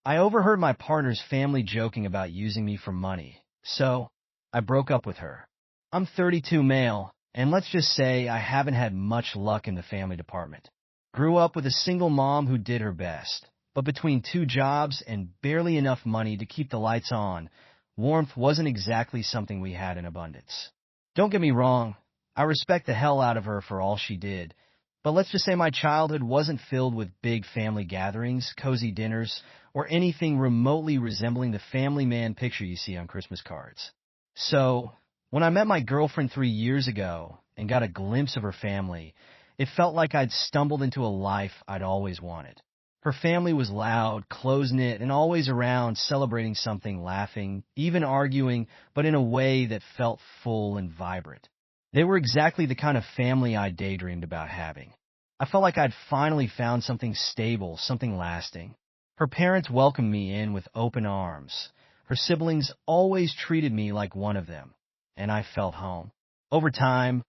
I overheard my partner's family joking about using me for money, so I broke up with her. I'm 32 male, and let's just say I haven't had much luck in the family department. Grew up with a single mom who did her best, but between two jobs and barely enough money to keep the lights on, warmth wasn't exactly something we had in abundance. Don't get me wrong, I respect the hell out of her for all she did, but let's just say my childhood wasn't filled with big family gatherings, cozy dinners, or anything remotely resembling the family man picture you see on Christmas cards. So, when I met my girlfriend 3 years ago and got a glimpse of her family, it felt like I'd stumbled into a life I'd always wanted. Her family was loud, close-knit, and always around celebrating something, laughing, even arguing, but in a way that felt full and vibrant. They were exactly the kind of family I daydreamed about having. I felt like I'd finally found something stable, something lasting. Her parents welcomed me in with open arms. Her siblings always treated me like one of them, and I felt home. Over time,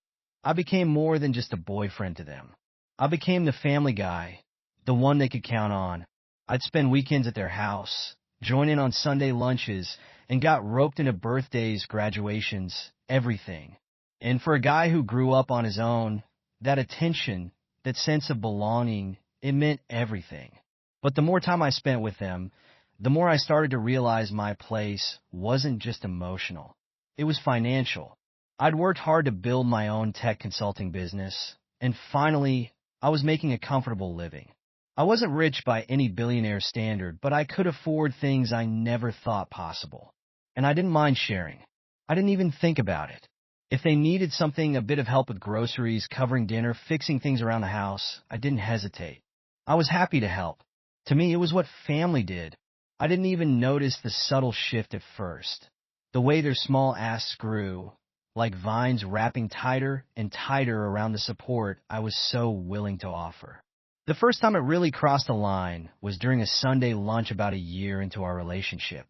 I became more than just a boyfriend to them. I became the family guy, the one they could count on. I'd spend weekends at their house, join in on Sunday lunches, and got roped into birthdays, graduations, everything. And for a guy who grew up on his own, that attention, that sense of belonging, it meant everything. But the more time I spent with them, the more I started to realize my place wasn't just emotional. It was financial. I'd worked hard to build my own tech consulting business, and finally, I was making a comfortable living. I wasn't rich by any billionaire standard, but I could afford things I never thought possible. And I didn't mind sharing. I didn't even think about it. If they needed something, a bit of help with groceries, covering dinner, fixing things around the house, I didn't hesitate. I was happy to help. To me, it was what family did. I didn't even notice the subtle shift at first. The way their small asks grew, like vines wrapping tighter and tighter around the support I was so willing to offer. The first time it really crossed the line was during a Sunday lunch about a year into our relationship.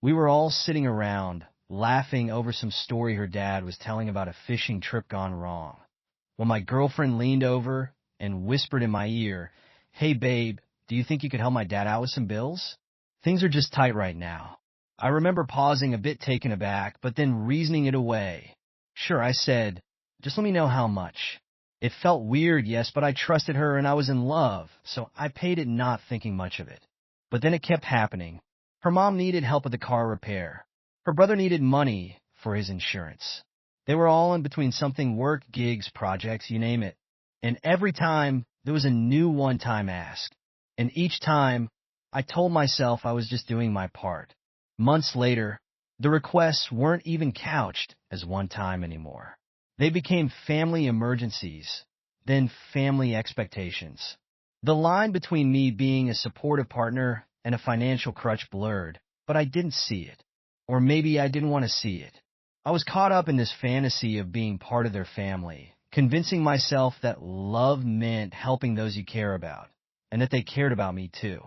We were all sitting around, laughing over some story her dad was telling about a fishing trip gone wrong, when my girlfriend leaned over and whispered in my ear, "Hey babe, do you think you could help my dad out with some bills? Things are just tight right now." I remember pausing a bit taken aback, but then reasoning it away. "Sure," I said, "just let me know how much." It felt weird, yes, but I trusted her and I was in love, so I paid it not thinking much of it. But then it kept happening. Her mom needed help with the car repair. Her brother needed money for his insurance. They were all in between something, work, gigs, projects, you name it. And every time, there was a new one-time ask. And each time, I told myself I was just doing my part. Months later, the requests weren't even couched as one time anymore. They became family emergencies, then family expectations. The line between me being a supportive partner and a financial crutch blurred, but I didn't see it. Or maybe I didn't want to see it. I was caught up in this fantasy of being part of their family, convincing myself that love meant helping those you care about, and that they cared about me too.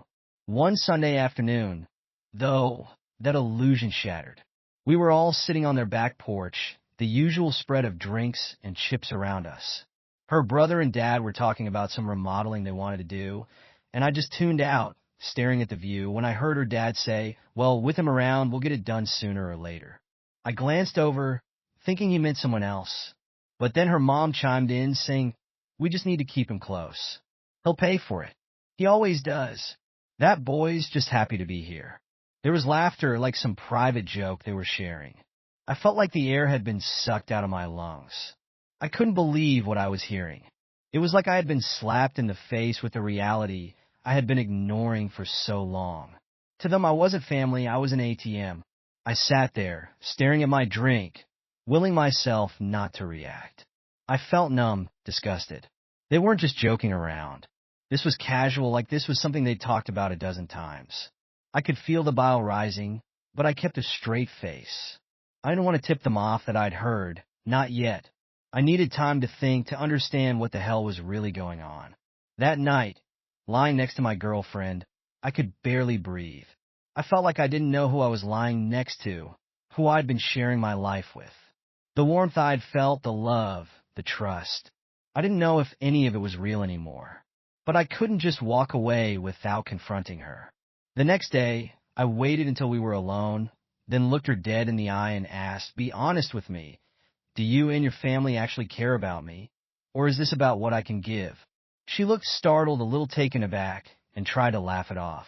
One Sunday afternoon, though, that illusion shattered. We were all sitting on their back porch, the usual spread of drinks and chips around us. Her brother and dad were talking about some remodeling they wanted to do, and I just tuned out, staring at the view, when I heard her dad say, "Well, with him around, we'll get it done sooner or later." I glanced over, thinking he meant someone else. But then her mom chimed in, saying, "We just need to keep him close. He'll pay for it. He always does. That boy's just happy to be here." There was laughter, like some private joke they were sharing. I felt like the air had been sucked out of my lungs. I couldn't believe what I was hearing. It was like I had been slapped in the face with the reality I had been ignoring for so long. To them, I wasn't family, I was an ATM. I sat there, staring at my drink, willing myself not to react. I felt numb, disgusted. They weren't just joking around. This was casual, like this was something they'd talked about a dozen times. I could feel the bile rising, but I kept a straight face. I didn't want to tip them off that I'd heard. Not yet. I needed time to think, to understand what the hell was really going on. That night, lying next to my girlfriend, I could barely breathe. I felt like I didn't know who I was lying next to, who I'd been sharing my life with. The warmth I'd felt, the love, the trust. I didn't know if any of it was real anymore. But I couldn't just walk away without confronting her. The next day, I waited until we were alone, then looked her dead in the eye and asked, "Be honest with me. Do you and your family actually care about me? Or is this about what I can give?" She looked startled, a little taken aback, and tried to laugh it off.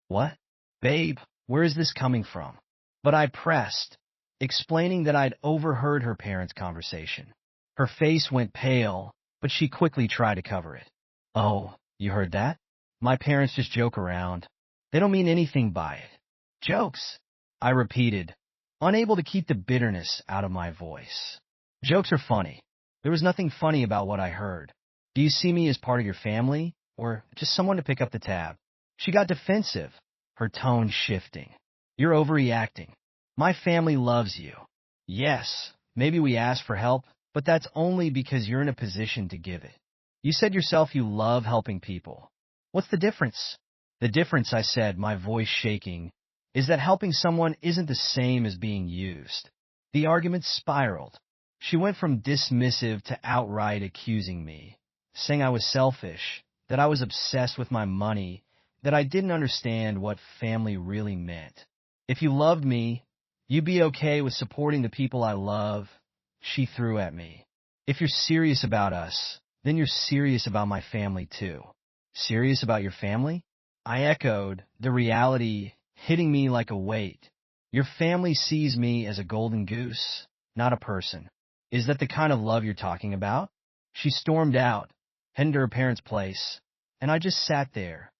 "What? Babe, where is this coming from?" But I pressed, explaining that I'd overheard her parents' conversation. Her face went pale, but she quickly tried to cover it. "Oh, you heard that? My parents just joke around. They don't mean anything by it." "Jokes," I repeated, unable to keep the bitterness out of my voice. "Jokes are funny. There was nothing funny about what I heard. Do you see me as part of your family, or just someone to pick up the tab?" She got defensive, her tone shifting. "You're overreacting. My family loves you. Yes, maybe we ask for help, but that's only because you're in a position to give it. You said yourself you love helping people. What's the difference?" "The difference," I said, my voice shaking, "is that helping someone isn't the same as being used." The argument spiraled. She went from dismissive to outright accusing me, saying I was selfish, that I was obsessed with my money, that I didn't understand what family really meant. "If you loved me, you'd be okay with supporting the people I love," she threw at me. "If you're serious about us, then you're serious about my family too." "Serious about your family?" I echoed, the reality hitting me like a weight. "Your family sees me as a golden goose, not a person. Is that the kind of love you're talking about?" She stormed out, heading to her parents' place, and I just sat there,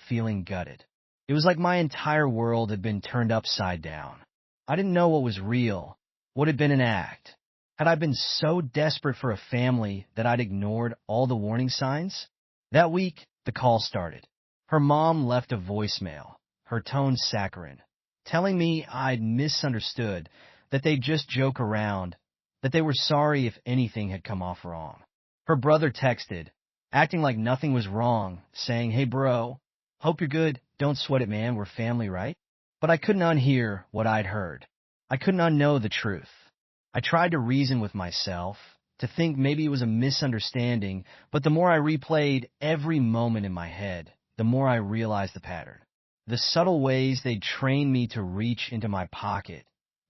feeling gutted. It was like my entire world had been turned upside down. I didn't know what was real, what had been an act. Had I been so desperate for a family that I'd ignored all the warning signs? That week, the call started. Her mom left a voicemail, her tone saccharine, telling me I'd misunderstood, that they'd just joke around, that they were sorry if anything had come off wrong. Her brother texted, acting like nothing was wrong, saying, "Hey bro, hope you're good, don't sweat it man, we're family, right?" But I couldn't unhear what I'd heard. I couldn't unknow the truth. I tried to reason with myself, to think maybe it was a misunderstanding, but the more I replayed every moment in my head, the more I realized the pattern. The subtle ways they'd trained me to reach into my pocket,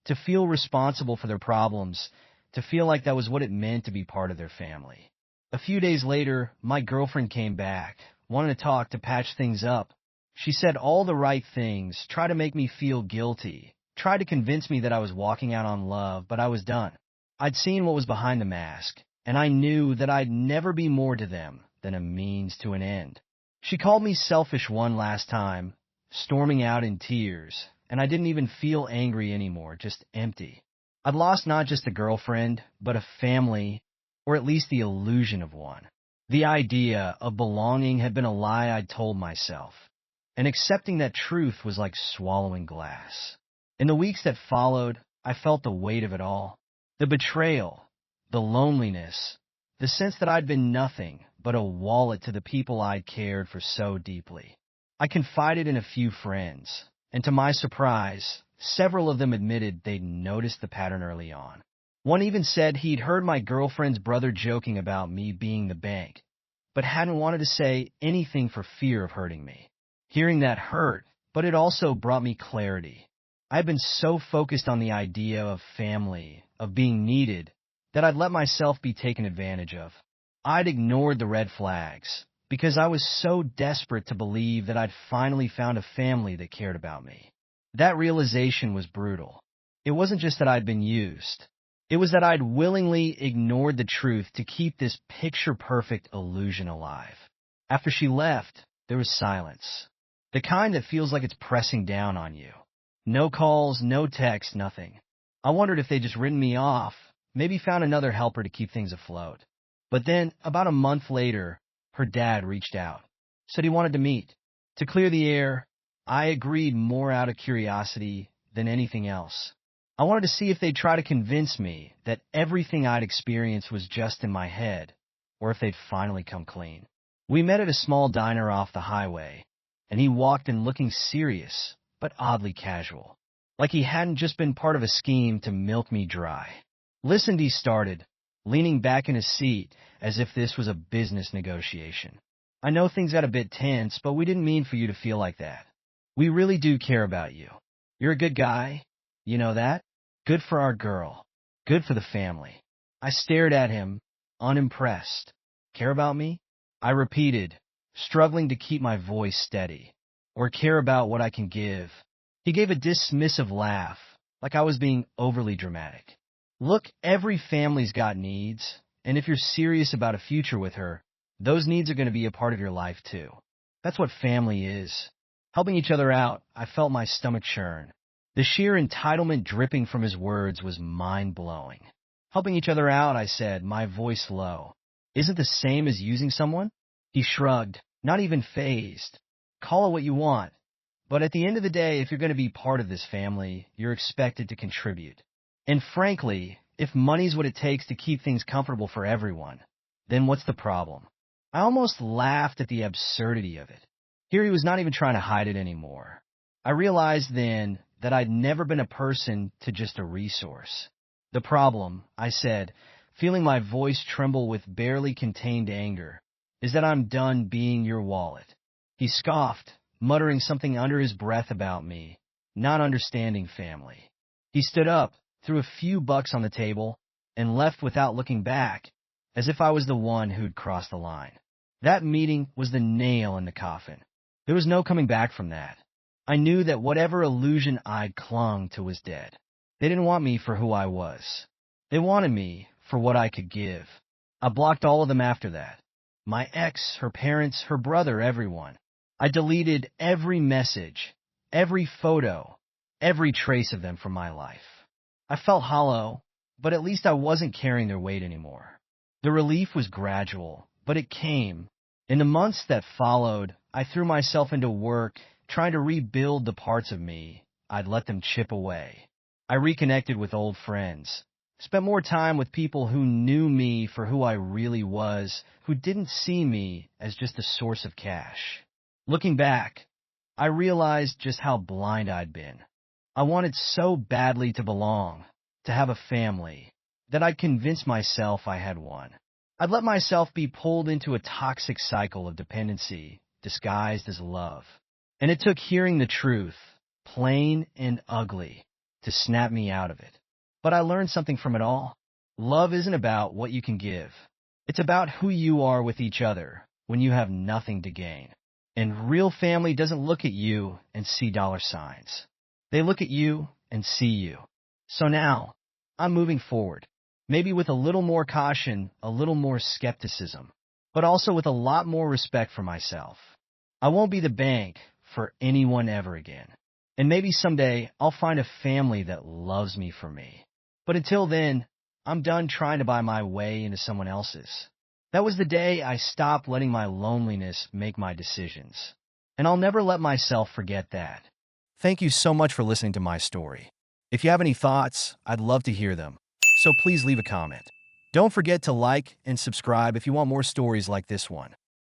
to feel responsible for their problems, to feel like that was what it meant to be part of their family. A few days later, my girlfriend came back, wanted to talk, to patch things up. She said all the right things, tried to make me feel guilty, tried to convince me that I was walking out on love, but I was done. I'd seen what was behind the mask, and I knew that I'd never be more to them than a means to an end. She called me selfish one last time, storming out in tears, and I didn't even feel angry anymore, just empty. I'd lost not just a girlfriend, but a family, or at least the illusion of one. The idea of belonging had been a lie I'd told myself, and accepting that truth was like swallowing glass. In the weeks that followed, I felt the weight of it all. The betrayal, the loneliness, the sense that I'd been nothing but a wallet to the people I'd cared for so deeply. I confided in a few friends, and to my surprise, several of them admitted they'd noticed the pattern early on. One even said he'd heard my girlfriend's brother joking about me being the bank, but hadn't wanted to say anything for fear of hurting me. Hearing that hurt, but it also brought me clarity. I'd been so focused on the idea of family, of being needed, that I'd let myself be taken advantage of. I'd ignored the red flags, because I was so desperate to believe that I'd finally found a family that cared about me. That realization was brutal. It wasn't just that I'd been used. It was that I'd willingly ignored the truth to keep this picture-perfect illusion alive. After she left, there was silence. The kind that feels like it's pressing down on you. No calls, no texts, nothing. I wondered if they'd just written me off, maybe found another helper to keep things afloat. But then, about a month later, her dad reached out, said he wanted to meet. To clear the air, I agreed more out of curiosity than anything else. I wanted to see if they'd try to convince me that everything I'd experienced was just in my head, or if they'd finally come clean. We met at a small diner off the highway, and he walked in looking serious, but oddly casual, like he hadn't just been part of a scheme to milk me dry. "Listen," he started, leaning back in his seat as if this was a business negotiation. "I know things got a bit tense, but we didn't mean for you to feel like that. We really do care about you. You're a good guy. You know that? Good for our girl. Good for the family. I stared at him, unimpressed. Care about me? I repeated, struggling to keep my voice steady. Or care about what I can give. He gave a dismissive laugh, like I was being overly dramatic. Look, every family's got needs, and if you're serious about a future with her, those needs are going to be a part of your life too. That's what family is. Helping each other out, I felt my stomach churn. The sheer entitlement dripping from his words was mind-blowing. Helping each other out, I said, my voice low. Isn't the same as using someone? He shrugged, not even fazed. Call it what you want. But at the end of the day, if you're going to be part of this family, you're expected to contribute. And frankly, if money's what it takes to keep things comfortable for everyone, then what's the problem? I almost laughed at the absurdity of it. Here he was not even trying to hide it anymore. I realized then that I'd never been a person to just a resource. The problem, I said, feeling my voice tremble with barely contained anger, is that I'm done being your wallet. He scoffed, muttering something under his breath about me, not understanding family. He stood up, threw a few bucks on the table, and left without looking back, as if I was the one who'd crossed the line. That meeting was the nail in the coffin. There was no coming back from that. I knew that whatever illusion I'd clung to was dead. They didn't want me for who I was. They wanted me for what I could give. I blocked all of them after that. My ex, her parents, her brother, everyone. I deleted every message, every photo, every trace of them from my life. I felt hollow, but at least I wasn't carrying their weight anymore. The relief was gradual, but it came. In the months that followed, I threw myself into work, trying to rebuild the parts of me I'd let them chip away. I reconnected with old friends, spent more time with people who knew me for who I really was, who didn't see me as just a source of cash. Looking back, I realized just how blind I'd been. I wanted so badly to belong, to have a family, that I'd convinced myself I had one. I'd let myself be pulled into a toxic cycle of dependency disguised as love. And it took hearing the truth, plain and ugly, to snap me out of it. But I learned something from it all. Love isn't about what you can give. It's about who you are with each other when you have nothing to gain. And real family doesn't look at you and see dollar signs. They look at you and see you. So now, I'm moving forward. Maybe with a little more caution, a little more skepticism, but also with a lot more respect for myself. I won't be the bank for anyone ever again. And maybe someday I'll find a family that loves me for me. But until then, I'm done trying to buy my way into someone else's. That was the day I stopped letting my loneliness make my decisions. And I'll never let myself forget that. Thank you so much for listening to my story. If you have any thoughts, I'd love to hear them. So please leave a comment. Don't forget to like and subscribe if you want more stories like this one.